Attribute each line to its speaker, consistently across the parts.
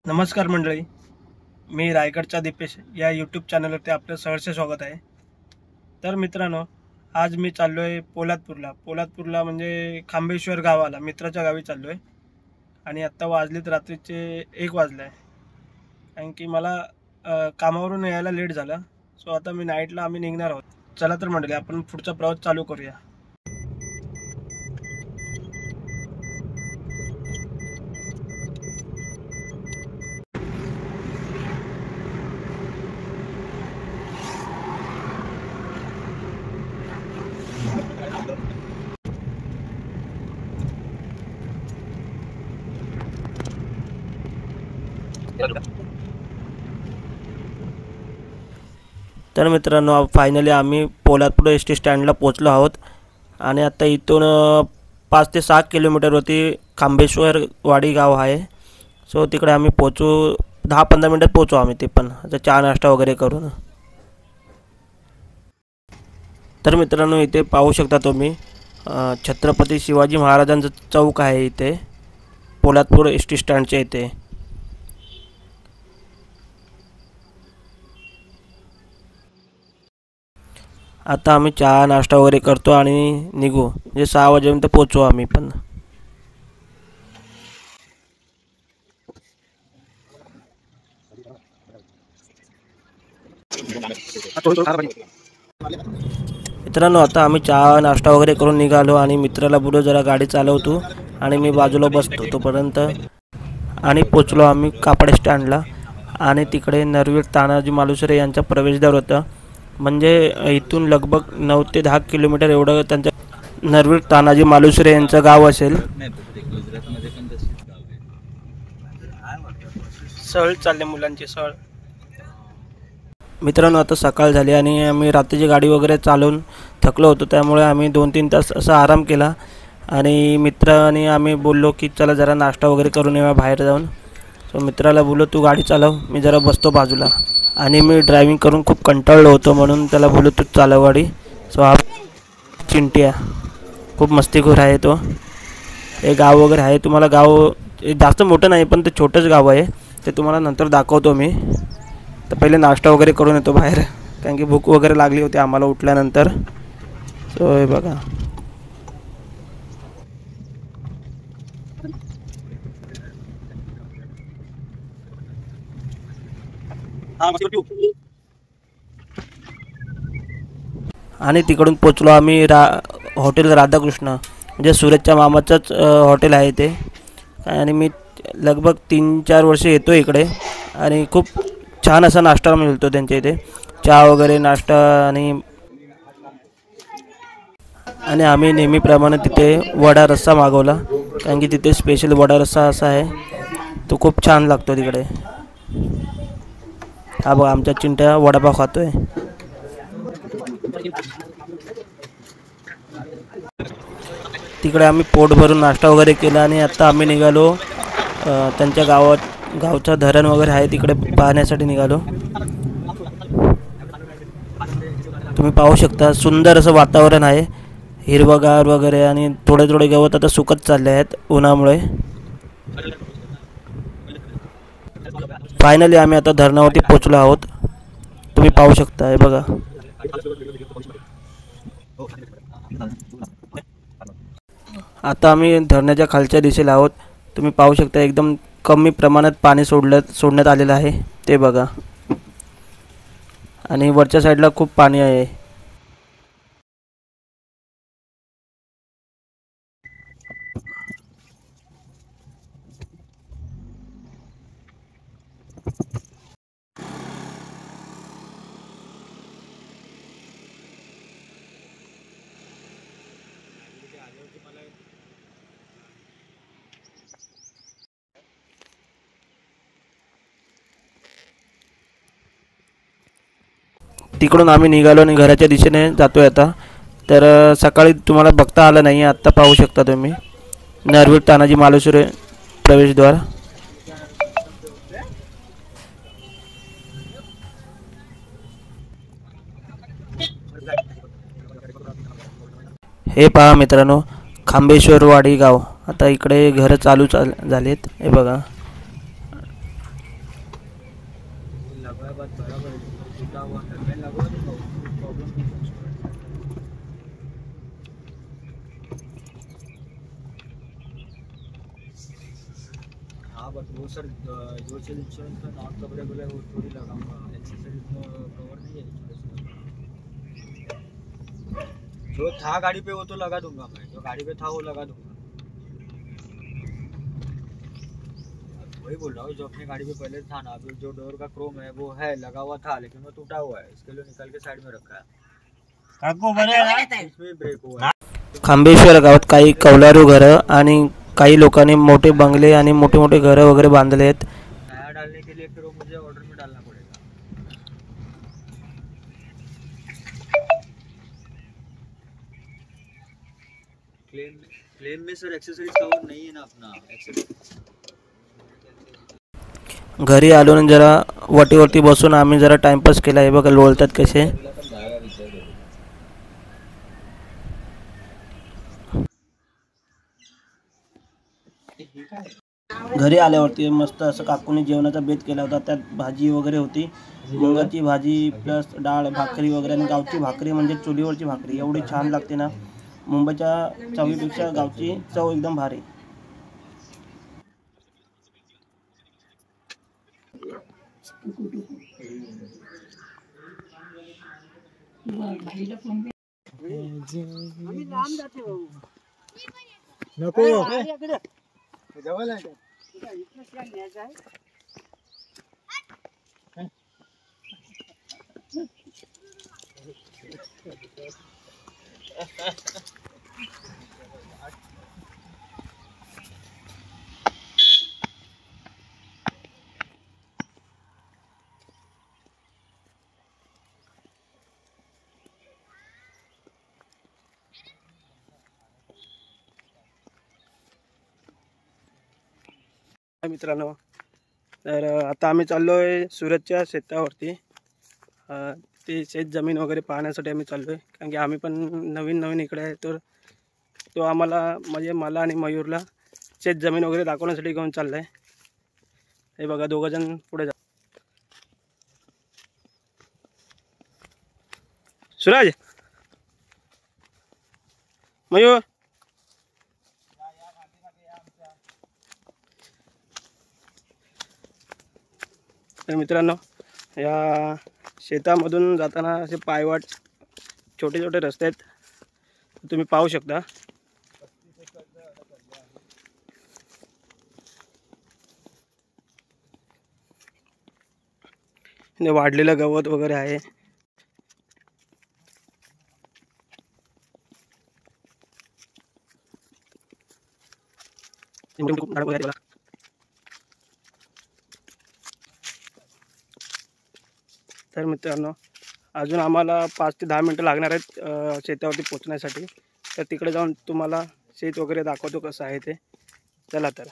Speaker 1: नमस्कार मंडळी, मी रायगडचा दीपेश या यूट्यूब चॅनलवरती आपलं सहर्ष स्वागत आहे। तर मित्रांनो, आज मी चाललो आहे पोलादपूरला म्हणजे खांबेश्वर गावाला, मित्राच्या गावी चाललो आहे। आणि आत्ता वाजलेत रात्रीचे 1 वाजले आहे, कारण की मला कामावरून यायला लेट झाला। सो आता मी नाईटला आम्ही निघणार आहोत। चला तर मंडळी, आपण पुढचा प्रवास चालू करूया। तर मित्रांनो, फायनली आम्ही पोलादपूर एस टी स्टँडला पोचलो आहोत। आणि आता इथून 5 ते 6 किलोमीटरवरती खांबेश्वर वाडी गाव आहे। सो तिकडे आम्ही पोचू, 10-15 मिनटात पोचू आम्ही। ते पण आता चहा नाश्ता वगैरे करून। तर मित्रांनो, इथे पाहू शकता तुम्ही छत्रपती शिवाजी महाराजांचं चौक आहे इथे पोलादपूर एस टी स्टँडच्या इथे। आता आम्ही चहा नाश्ता वगैरे करतो आणि निघू, म्हणजे 6 वाजेपर्यंत पोचू आम्ही पण। मित्रांनो, आता आम्ही चहा नाश्ता वगैरे करून निघालो आणि मित्राला बोललो जरा गाडी चालवतो आणि मी बाजूला बसतो तोपर्यंत। आणि पोचलो आम्ही कापड स्टँडला। आणि तिकडे नरवीर तानाजी मालुसरे यांचा प्रवेशद्वार होता, म्हणजे इथून लगभग 9 ते 10 किलोमीटर एवढं त्यांचं नरवीर तानाजी मालुसरे यांचं गाव असेल। सहल चालले, मुलांची सहल। मित्रांनो, आता सकाळ झाली आणि आम्ही रात्रीची गाडी वगैरे चालवून थकलो होतो, त्यामुळे आम्ही 2-3 तास असा आराम केला। आणि मित्राने आम्ही बोललो की चला जरा नाश्ता वगैरे करून येऊया बाहेर जाऊन। सो मित्राला बोललो तू गाडी चालव, मी जरा बसतो बाजूला। आणि मी ड्रायव्हिंग करून खूप कंटाळलो होतो, म्हणून त्याला बोललो तू चालव गाडी। सो हा चिंट्या खूप मस्तीखोर आहे तो। हे गाव वगैरे आहे, तुम्हाला गाव जास्त मोठं नाही पण ते छोटंच गाव आहे, ते तुम्हाला नंतर दाखवतो मी। तर पहिले नाश्ता वगैरे करून येतो बाहेर, कारण की भूक वगैरे लागली होती आम्हाला उठल्यानंतर। सो हे बघा, आणि तिकडून पोचलो आम्ही हॉटेल राधाकृष्ण, म्हणजे सूरजच्या मामाचंच हॉटेल आहे ते। आणि मी लगभग 3-4 वर्ष येतो इकडे आणि खूप छान असा नाश्ता मिळतो त्यांच्या इथे, चहा वगैरे नाश्ता। आणि आम्ही नेहमीप्रमाणे तिथे वडा रस्सा मागवला, कारण की तिथे स्पेशल वडा रस्सा असा आहे, तो खूप छान लागतो तिकडे। हा बघा, आमच्या चिंट्या वडापाव खातोय। तिकडे आम्ही पोट भरून नाश्ता वगैरे केला आणि आता आम्ही निघालो त्यांच्या गावचं धरण वगैरे आहे तिकडे पाहण्यासाठी निघालो। तुम्ही पाहू शकता, सुंदर असं वातावरण आहे, हिरवगार वगैरे। आणि थोडे थोडे गवत आता सुकत चालले आहेत उन्हामुळे। फायनली आम्ही आता धरणावरती पोचलो आहोत, तुम्ही पाहू शकता। हे बघा, आता आम्ही धरणाच्या खालच्या दिशेला आहोत, तुम्ही पाहू शकता। एकदम कमी प्रमाणात पाणी सोडण्यात आलेलं आहे, ते बघा। आणि वरच्या साईडला खूप पाणी आहे। तिकडून आम्ही निघालो आणि घराच्या दिशेने जातोय आता। तर सकाळी तुम्हाला बघता आलं नाही, आत्ता पाहू शकता तुम्ही नरवीर तानाजी मालुसरे प्रवेशद्वार। हे पहा मित्रांनो, खांबेश्वर वाडी गाव। आता इकडे घरं चालू झालेत, हे बघा।
Speaker 2: लगाया बात बराबर है, टूटा हुआ मैं लगवा दूंगा, प्रॉब्लम नहीं है। हाँ बट वो सर जो चीज़ इंश्योरेंस का नॉन कवरेबल है वो थोड़ी लगाऊंगा, एक्सेसरीज कवर नहीं है इंश्योरेंस। जो था गाड़ी पे वो तो लगा दूंगा, मैं जो गाड़ी पे था वो लगा दूंगा। वही बोल रहा हूँ, जो अपनी गाड़ी पे पहले था ना, अभी जो डोर का क्रोम है वो है लगा हुआ था, लेकिन वो टूटा हुआ है, इसके लिए निकाल के साइड में रखा है। इसमें ब्रेक हुआ है।
Speaker 1: खांबेश्वर गावात काही कौलारू घरं आणि काही लोकांनी मोठे बंगले आणि मोठे मोठे घरं वगैरे बांधले आहेत.
Speaker 2: नया डालने के लिए फिर वो मुझे ऑर्डर में डालना पड़ेगा। क्लेम में सर एक्सेसरीज कवर नहीं है ना अपना एक्सेसरीज।
Speaker 1: घरी आलो आणि जरा वटीवरती बसून आम्ही जरा टाइमपास केला. हे बघा लोळतात कसे. घरी आल्यावरती मस्त असं काकूने जेवणाचा बेत केला होता. त्यात भाजी वगैरे होती, मुगाची भाजी प्लस डाळ भाकरी वगैरे. आणि गावची भाकरी म्हणजे चुलीवरची भाकरी एवढी छान लागते ना, मुंबईच्या चवीपेक्षा गावची चव एकदम भारी.
Speaker 2: नको जवळ आहे.
Speaker 1: मित्रांनो, तर आता आम्ही चाललो आहे सुरतच्या शेतावरती. ते शेत जमीन वगैरे पाहण्यासाठी आम्ही चाललो आहे, कारण की आम्ही पण नवीन इकडे आहे. तर तो आम्हाला म्हणजे मला आणि मयूरला शेत जमीन वगैरे दाखवण्यासाठी घेऊन चालला आहे. हे बघा दोघंजण पुढे जा. सुराज, मयूर, तर मित्रांनो, या शेतामधून जाताना असे पायवाट छोटे छोटे रस्ते आहेत, तुम्ही पाहू शकता. वाढलेलं गवत वगैरे आहे. तर मित्रांनो, अजून आम्हाला 5 ते 10 मिनटं लागणार आहेत शेतावरती पोहोचण्यासाठी. तर तिकडे जाऊन तुम्हाला शेत वगैरे दाखवतो कसं आहे ते. चला तर.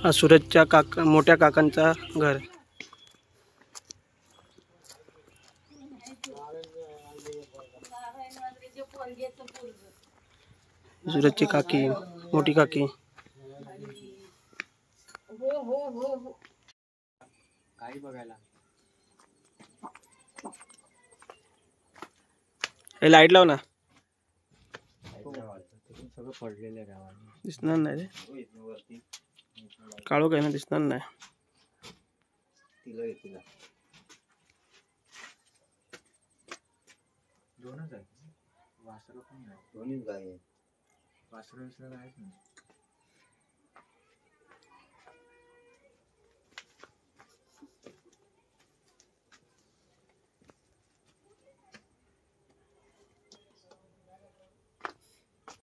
Speaker 1: हा सूरजच्या मोठ्या काकांचा घर. सूरजची काकी, मोठी काकी.
Speaker 2: काही बघायला
Speaker 1: हे लाईट लाव ना.
Speaker 2: तिकडून सगळं पडलेलं आहे गावाने.
Speaker 1: दिसणार नाही रे, काळोख आहे ना, दिसणार नाही.
Speaker 2: तिला दोनच आहे, वासरं पण नाही. दोन्हीच गाय आहे. वासरं काहीच नाही.